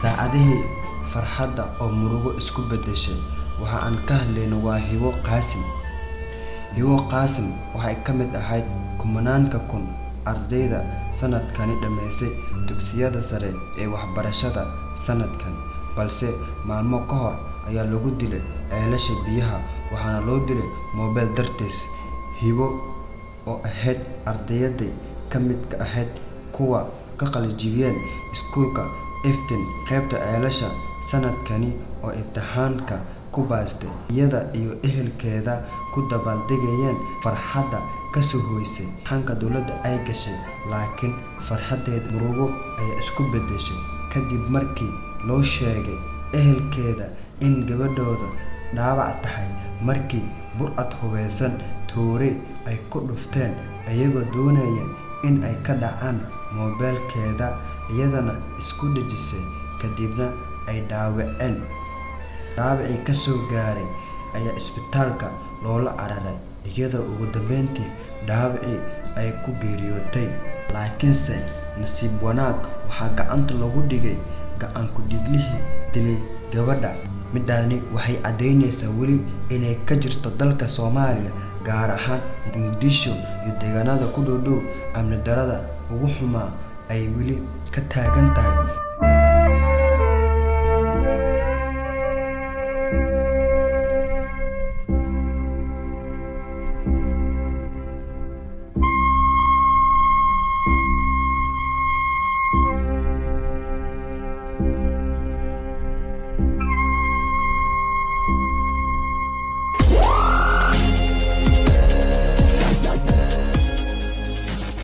saacadihii farxadda oo murugo isku beddeshay. Waxa aan ka hadlayno waa Hibo Qaasim. Hibo Qaasim waxay ka mid ahayd kumanaanka kun ardayda sanadkani dhammaysay dugsiyada sare ee waxbarashada sanadkan, balse maalmo ka hor ayaa lagu dilay ceelasha biyaha, waxaana loo dilay moobeel dartiis. Hibo oo ahayd ardayaddii ka midka ahayd kuwa ka qalinjibiyay iskuulka Iftiin qaybta ceelasha sanadkani oo imtixaanka ku baastay, iyada iyo ehelkeeda ku dabaaldegayeen farxadda ka soo hoysay imtixaanka dowladda ay gashay. Laakiin farxaddeeda murugo ayaa isku beddeshay kadib markii loo sheegay ehelkeeda in gabadhooda dhaawac tahay markii burcad hubeysan toorey ay ku dhufteen iyagoo doonaya in ay ka dhacaan moobeelkeeda, iyadana isku dhejisay kadibna ay dhaawaceen. Dhaawacii ka soo gaaray ayaa isbitaalka loola cararay, iyadoo ugu dambeyntii dhaawacii ay ku geeriyootay. Laakiinse nasiib wanaag waxaa gacanta lagu dhigay gacan ku dhiiglihii dilay gabadha. Middaani waxay caddeyneysaa weli inay ka jirto dalka Soomaaliya, gaar ahaan Muqdisho iyo deegaanada ku dhow dhow, amni darrada ugu xumaa ay weli ka taagan tahay.